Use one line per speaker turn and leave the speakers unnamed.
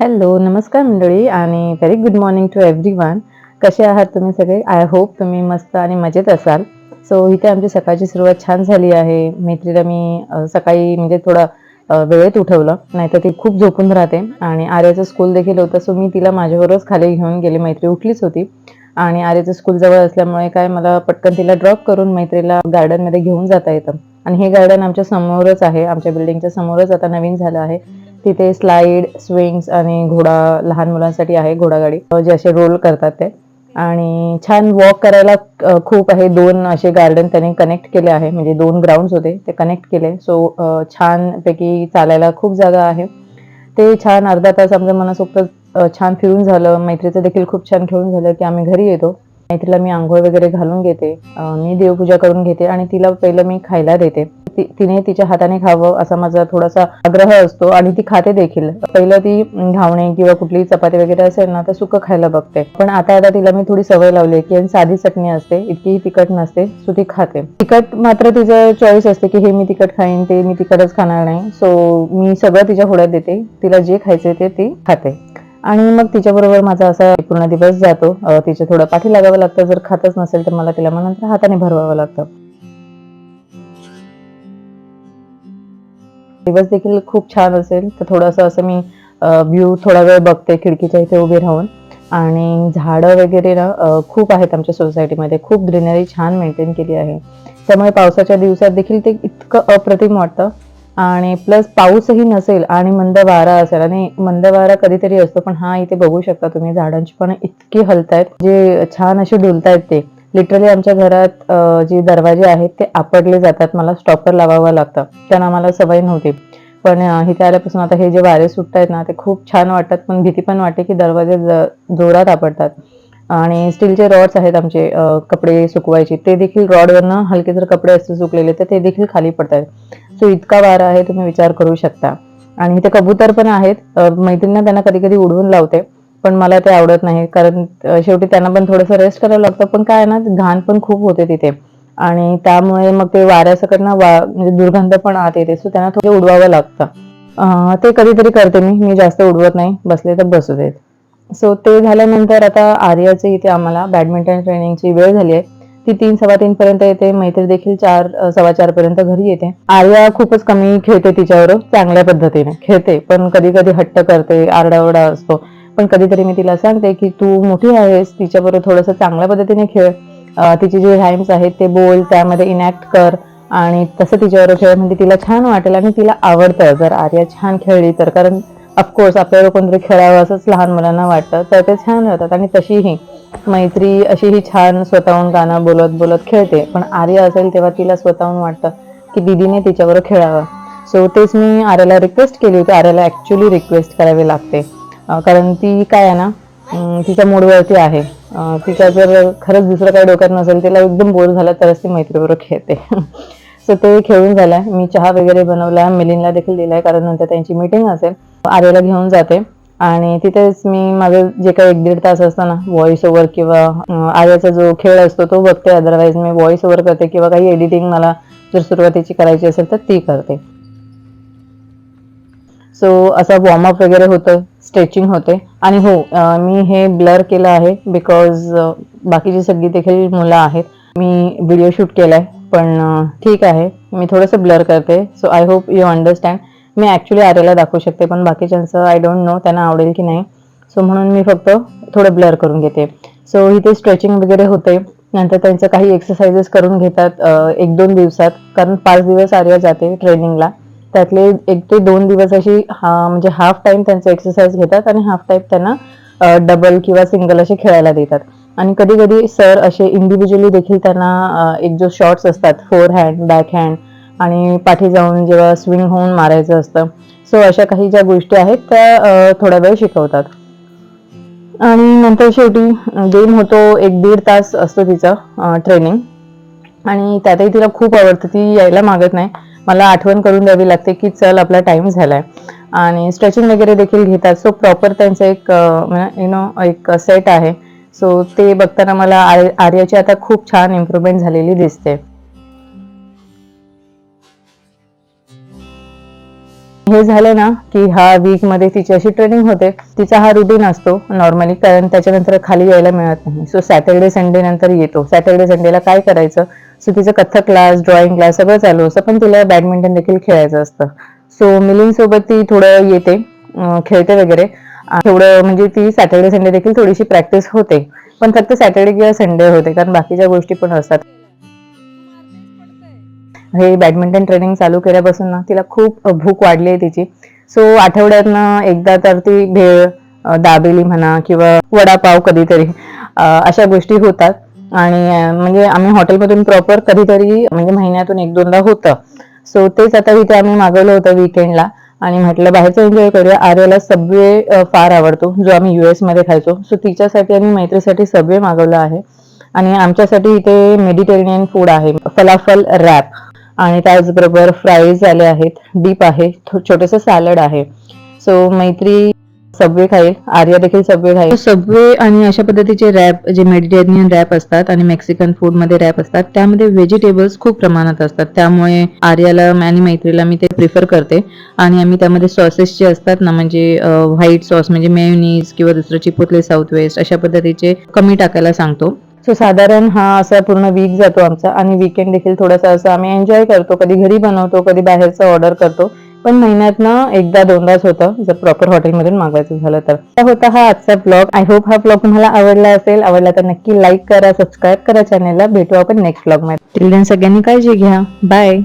Hello, नमस्कार मंडळी आणि very good morning to everyone. कसे आहात तुम्ही सगळे? आय होप तुम्ही मस्त आणि मजेत असाल. सो इथे आमची सकाळची सुरुवात छान झाली आहे. मैत्रीला मी सकाळी म्हणजे थोडं वेळेत उठवलं, नाहीतर ती खूप झोपून राहते आणि आर्याचं स्कूल देखील होतं. सो मी तिला माझ्याबरोबरच खाली घेऊन गेले. मैत्री उठलीच होती आणि आर्याचं स्कूल जवळ असल्यामुळे काय मला पटकन तिला ड्रॉप करून मैत्रीला गार्डनमध्ये घेऊन जाता येतं. आणि हे गार्डन आमच्या समोरच आहे. आमच्या बिल्डिंगच्या समोरच आता नवीन झालं आहे. तिथे स्लाईड, स्विंग्स आणि घोडा लहान मुलांसाठी आहे घोडागाडी जे असे रोल करतात ते. आणि छान वॉक करायला खूप आहे. 2 असे गार्डन त्याने कनेक्ट केले आहे. म्हणजे 2 ग्राउंड्स होते ते कनेक्ट केले. सो छानपैकी चालायला खूप जागा आहे. ते छान अर्धा तास आमचं मनसोक्त छान फिरून झालं. मैत्रीचं देखील खूप छान खेळून झालं, की आम्ही घरी येतो. मैत्रीला मी अंघोळ वगैरे घालून घेते. मी देवपूजा करून घेते आणि तिला पहिलं मी खायला देते. तिने तिच्या हाताने खावं असा माझा थोडासा आग्रह असतो आणि ती खाते देखील. पहिलं ती घावणे किंवा कुठलीही चपाती वगैरे असेल ना तर सुकं खायला बघते. पण आता आता तिला मी थोडी सवय लावली की साधी चटणी असते, इतकीही तिखट नसते, सो ती खाते. तिखट मात्र तिचं चॉईस असते की हे मी तिखट खाईन, ते मी तिखटच खाणार नाही. सो मी सगळं तिच्या पुढ्यात देते. तिला जे खायचे ते ती खाते. आणि मग तिच्याबरोबर माझा असा पूर्ण दिवस जातो. तिच्या थोडं पाठी लागावं लागतं. जर खातच नसेल तर मला तिला मग नंतर हाताने भरवावं लागतं. दिवस देखील खूप छान असेल तर थोडंसं असं मी व्ह्यू थोडा वेळ बघते खिडकीच्या इथे उभी राहून. आणि झाडं वगैरे ना खूप आहेत आमच्या सोसायटीमध्ये. खूप ग्रीनरी छान मेंटेन केली आहे. त्यामुळे पावसाच्या दिवसात देखील ते इतकं अप्रतिम वाटतं. आणि प्लस पाऊसही नसेल आणि मंद वारा असेल आणि मंद वारा कधीतरी असतो, पण हा इथे बघू शकता तुम्ही झाडांची पण इतकी हलतायत, जे छान असे डुलतायत ते. लिटरली आमच्या घरात जे दरवाजे आहेत ते आपटले जातात. मला स्टॉपर लावावं लागतं. कारण आम्हाला सवय नव्हती. पण इथे आल्यापासून आता हे जे वारे सुटतायत ना ते खूप छान वाटतात. पण भीती पण वाटते की दरवाजे जोरात आपटतात. आणि स्टीलचे रॉड्स आहेत आमचे कपडे सुकवायचे. ते देखील रॉडवरनं हलके जर कपडे असतील सुकलेले तर ते देखील खाली पडतायत. सो इतका वारा आहे तुम्ही विचार करू शकता. आणि इथे कबूतर पण आहेत. मैत्रिणींना त्यांना कधी-कधी उडवून लावते. पण मला ते आवडत नाही. कारण शेवटी त्यांना पण थोडंसं रेस्ट करावं लागतं. पण काय आहे ना घाण पण खूप होते तिथे. आणि त्यामुळे मग ते वाऱ्यासकट ना म्हणजे दुर्गंध पण आत येते. सो त्यांना थोडं उडवावं लागतं. ते कधीतरी करते मी. मी जास्त उडवत नाही. बसले तर बसू देत. सो ते झाल्यानंतर आता आर्याचे इथे आम्हाला बॅडमिंटन ट्रेनिंगची वेळ झाली आहे. ती 3, 3:15 पर्यंत येते. मैत्री देखील 4, 4:15 पर्यंत घरी येते. आर्या खूपच कमी खेळते तिच्याबरोबर. चांगल्या पद्धतीने खेळते. पण कधी-कधी हट्ट करते, आरडाओरडा असतो. पण कधीतरी मी तिला सांगते, की "तू मोठी आहेस, तिच्याबरोबर थोडंसं चांगल्या पद्धतीने खेळ. तिचे जे राईम्स आहेत ते बोल, त्यामध्ये इनॅक्ट कर आणि तसं तिच्याबरोबर खेळ म्हणजे तिला छान वाटेल आणि तिला आवडतं जर आर्या छान खेळली तर. कारण ऑफकोर्स आपल्याला कोणतरी खेळावं असंच लहान मुलांना वाटतं, तर ते छान राहतात. आणि तशीही मैत्री अशीही छान स्वतःहून गाणं बोलत-बोलत खेळते. पण आर्या असेल तेव्हा तिला स्वतःहून वाटतं, की दीदीने तिच्याबरोबर खेळावं. सो तेच मी आर्याला रिक्वेस्ट केली होती. आर्याला ॲक्चुअली रिक्वेस्ट करावी लागते. कारण ती काय आहे ना तिच्या मूडवरती आहे. तिच्या जर खरंच दुसरं काही डोक्यात नसेल, तिला एकदम बोर झालं तरच ती मैत्रीबरोबर खेळते. सो ते खेळून झालंय. मी चहा वगैरे बनवला, मिलिंदला देखील दिलाय कारण नंतर त्यांची मीटिंग असेल. आर्याला घेऊन जाते आणि तिथेच मी माझं जे काही 1-1.5 तास असतं ना व्हॉईस ओव्हर किंवा आर्याचा जो खेळ असतो तो बघते. अदरवाईज मी व्हॉईस ओव्हर करते किंवा काही एडिटिंग मला जर सुरुवातीची करायची असेल तर ती करते. सो असं वॉर्मअप वगैरे होतं, स्ट्रेचिंग होते. आणि हो मी हे ब्लर केलं आहे बिकॉज बाकीची सगळी देखील मुलं आहेत. मी व्हिडिओ शूट केलाय पण ठीक आहे. मी थोडंसं ब्लर करते. So I hope you understand. मी ॲक्चुअली आर्याला दाखवू शकते पण बाकीच्यांचं आय डोंट नो त्यांना आवडेल की नाही. सो म्हणून मी फक्त थोडं ब्लर करून घेते. सो इथे स्ट्रेचिंग वगैरे होते. नंतर त्यांचं काही एक्सरसाइजेस करून घेतात 1-2 दिवसात. कारण 5 दिवस आर्या जाते ट्रेनिंगला. त्यातले 1 ते 2 दिवस अशी म्हणजे हाफ टाईम त्यांचं एक्सरसाइज घेतात आणि हाफ टाईम त्यांना डबल किंवा सिंगल असे खेळायला देतात. आणि कधी-कधी सर असे इंडिव्हिज्युअली देखील त्यांना एक जो शॉट्स असतात फोरहँड, बॅकहँड आणि पाठी जाऊन जेव्हा स्विंग होऊन मारायचं असतं. सो अशा काही ज्या गोष्टी आहेत त्या थोडा वेळ शिकवतात. आणि नंतर शेवटी गेम होतो. 1-1.5 तास असतो तिचा ट्रेनिंग. आणि त्यातही तिला खूप आवडतं. ती यायला मागत नाही. मला आठवण करून द्यावी लागते, की चल आपला टाईम झालाय. आणि स्ट्रेचिंग वगैरे देखील घेतात. सो प्रॉपर त्यांचं एक एक सेट आहे. सो ते बघताना मला आर्याची आता खूप छान इम्प्रूव्हमेंट झालेली दिसते. हे झालं ना की हा वीक मध्ये तिची अशी ट्रेनिंग होते. तिचा हा रुटीन असतो नॉर्मली, कारण त्याच्यानंतर खाली यायला मिळत नाही. सो सॅटर्डे संडे नंतर येतो. सॅटर्डे संडेला काय करायचं, सो तिचं कथ्थक क्लास, ड्रॉइंग क्लास सगळं चालू असतं, पण तिला बॅडमिंटन देखील खेळायचं असतं. सो मिलिंदसोबत ती थोडं येते, खेळते वगैरे. थोडं म्हणजे ती सॅटर्डे संडे देखील थोडीशी प्रॅक्टिस होते, पण फक्त सॅटर्डे किंवा संडे होते, कारण बाकीच्या गोष्टी पण असतात. हे बॅडमिंटन ट्रेनिंग चालू केल्यापासून ना तिला खूप भूक वाढली आहे तिची. सो आठवड्यातनं एकदा तर ती भेळ, दाबेली म्हणा किंवा वडापाव कधीतरी अशा गोष्टी होतात. आणि म्हणजे आम्ही हॉटेलमधून प्रॉपर कधीतरी म्हणजे महिन्यातून 1-2दा होतं. सो तेच आता इथे आम्ही मागवलं होतं वीकेंडला आणि म्हटलं बाहेरचं एन्जॉय करूया. आर्याला सबवे फार आवडतो, जो आम्ही US मध्ये खायचो. सो तिच्यासाठी आणि मैत्रीसाठी सबवे मागवला आहे. आणि आमच्यासाठी इथे मेडिटेरेनियन फूड आहे, फलाफल रॅप, आणि त्याचबरोबर फ्राईज आले आहेत, डीप आहे, छोटंसं सॅलड आहे. सो मैत्री सबवे खाईल, आर्या देखील सबवे खाईल. सबवे आणि अशा पद्धतीचे रॅप, जे मेडिटेरेनियन रॅप असतात आणि मेक्सिकन फूड मध्ये रॅप असतात, त्यामध्ये व्हेजिटेबल्स खूप प्रमाणात असतात. त्यामुळे आर्याला आणि मैत्रीला मी ते प्रिफर करते. आणि आम्ही त्यामध्ये सॉसेस जे असतात ना, म्हणजे व्हाईट सॉस म्हणजे मेयोनीज किंवा दुसरं चिपोटले साऊथ वेस्ट अशा पद्धतीचे कमी टाकायला सांगतो. सो साधारण हा असा पूर्ण वीक जातो आमचा. आणि वीकेंड देखील थोडासा असं आम्ही एन्जॉय करतो. कधी घरी बनवतो, कधी बाहेरचं ऑर्डर करतो, पण महिन्यातनं 1-2दाच होतं, जर प्रॉपर हॉटेलमधून मागवायचं झालं तर. होता हा आजचा ब्लॉग. आय होप हा ब्लॉग तुम्हाला आवडला असेल. आवडला तर नक्की लाईक करा, सबस्क्राईब करा चॅनलला. भेटू आपण नेक्स्ट ब्लॉग मध्ये. टिल देन सगळ्यांनी काळजी घ्या. बाय.